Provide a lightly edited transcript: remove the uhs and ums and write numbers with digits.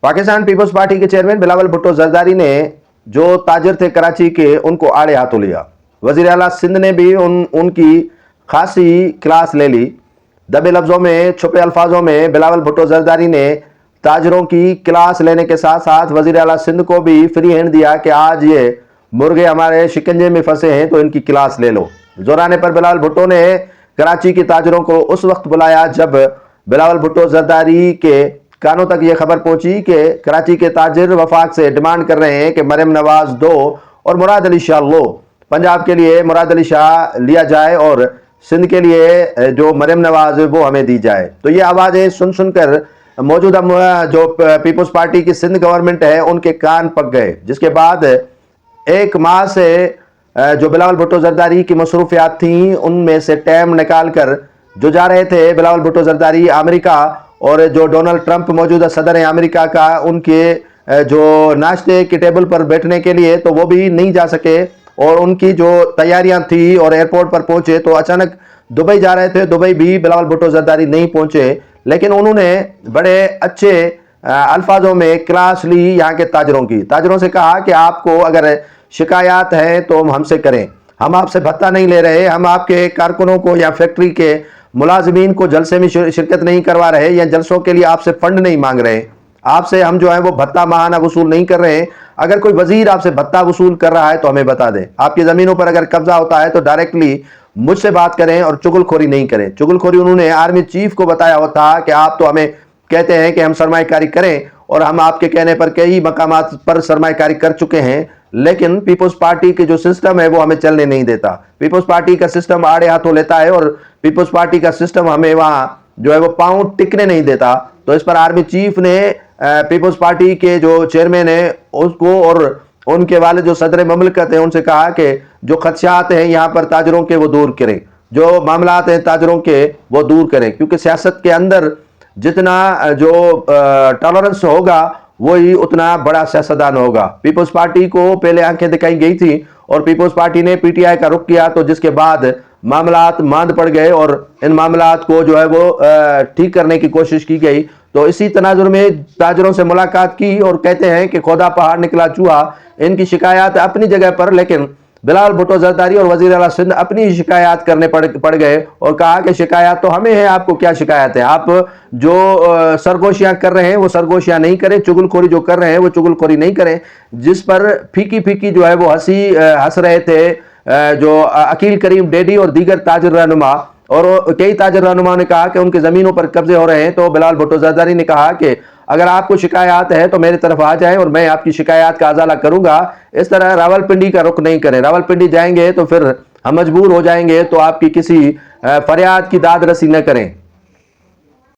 Pakistan peoples party के chairman Bilawal Bhutto Zardari ने जो ताजिर थे कराची के उनको आड़े हाथों लिया। वजीर आला सिंध ने भी उनकी खासी क्लास ले ली। दबे लफ्जों में, छुपे अल्फाजों में बिलावल भुट्टो जरदारी ने ताजिरों की क्लास लेने के साथ साथ वजीर आला सिंध को भी फ्री हैंड दिया कि आज ये मुर्गे हमारे शिकंजे में फंसे हैं तो इनकी क्लास ले लो। जोराने पर बिलावल भुट्टो ने कराची की ताजिरों को उस वक्त बुलाया जब बिलावल भुट्टो जरदारी के कानों तक ये खबर पहुंची कि कराची के ताजिर वफाक से डिमांड कर रहे हैं कि मरियम नवाज दो और मुराद अली शाह लो। पंजाब के लिए मुराद अली शाह लिया जाए और सिंध के लिए जो मरियम नवाज है वो हमें दी जाए। तो ये आवाज़ें सुन सुनकर मौजूदा जो पीपल्स पार्टी की सिंध गवर्नमेंट है उनके कान पक गए, जिसके बाद एक माह से जो बिलावल भुट्टो जरदारी की मसरूफियात थी उनमें से टाइम निकाल कर जो जा रहे थे बिलावल भुट्टो जरदारी अमेरिका, और जो डोनाल्ड ट्रंप मौजूदा सदर हैं अमेरिका का, उनके जो नाश्ते की टेबल पर बैठने के लिए तो वो भी नहीं जा सके। और उनकी जो तैयारियां थी और एयरपोर्ट पर पहुंचे तो अचानक दुबई जा रहे थे, दुबई भी बिलावल भुट्टो जरदारी नहीं पहुंचे, लेकिन उन्होंने बड़े अच्छे अल्फाजों में क्लास ली यहाँ के ताजिरों से कहा कि आपको अगर शिकायत है तो हमसे करें, हम आपसे भत्ता नहीं ले रहे, हम आपके कारकुनों को या फैक्ट्री के मुलाजमीन को जलसे में शिरकत नहीं करवा रहे या जलसों के लिए आपसे फंड नहीं मांग रहे, आपसे हम जो है वो भत्ता माहाना वसूल नहीं कर रहे हैं। अगर कोई वजीर आपसे भत्ता वसूल कर रहा है तो हमें बता दें। आपकी ज़मीनों पर अगर कब्जा होता है तो डायरेक्टली मुझसे बात करें और चुगलखोरी नहीं करें। चुगलखोरी उन्होंने आर्मी चीफ को बताया हुआ था कि आप तो हमें कहते हैं कि हम सरमायाकारी करें और हम आपके कहने पर कई मकामात पर सरमायाकारी कर चुके हैं, लेकिन पीपल्स पार्टी के जो सिस्टम है वो हमें चलने नहीं देता। पीपल्स पार्टी का सिस्टम आड़े हाथों लेता है और पीपल्स पार्टी का सिस्टम हमें वहाँ जो है वो पाँव टिकने नहीं देता। तो इस पर आर्मी चीफ ने पीपल्स पार्टी के जो चेयरमैन है उसको और उनके वाले जो सदर ममलकत हैं उनसे कहा कि जो खदशात हैं यहाँ पर ताजरों के वो दूर करें, जो मामलात हैं ताजरों के वो दूर करें, क्योंकि सियासत के अंदर जितना जो टॉलरेंस होगा वही उतना बड़ा सियासतदान होगा। पीपल्स पार्टी को पहले आंखें दिखाई गई थी और पीपल्स पार्टी ने पीटीआई का रुख किया, तो जिसके बाद मामलात मांद पड़ गए और इन मामलात को जो है वो ठीक करने की कोशिश की गई। तो इसी तनाजुर में ताजरों से मुलाकात की और कहते हैं कि खोदा पहाड़ निकला चूहा, इनकी शिकायत अपनी जगह पर, लेकिन बिलावल भुट्टो जरदारी और वजीर आला सिंध अपनी शिकायत करने पड़ गए और कहा कि शिकायत तो हमें है, आपको क्या शिकायत है, आप जो सरगोशियां कर रहे हैं वो सरगोशियां नहीं करें, चुगलखोरी जो कर रहे हैं वो चुगलखोरी नहीं करें। जिस पर फीकी फीकी जो है वो हंस रहे थे जो अकील करीम डेडी और दीगर ताजिर रहनुमा, और कई ताजिर रहनुमा ने कहा कि उनकी ज़मीनों पर कब्जे हो रहे हैं। तो बिलावल भुट्टो जरदारी ने कहा कि अगर आपको शिकायत है तो मेरी तरफ आ जाएं और मैं आपकी शिकायत का अजाला करूंगा। इस तरह रावलपिंडी का रुख नहीं करें, रावलपिंडी जाएंगे तो फिर हम मजबूर हो जाएंगे, तो आपकी किसी फरियाद की दाद रसी न करें।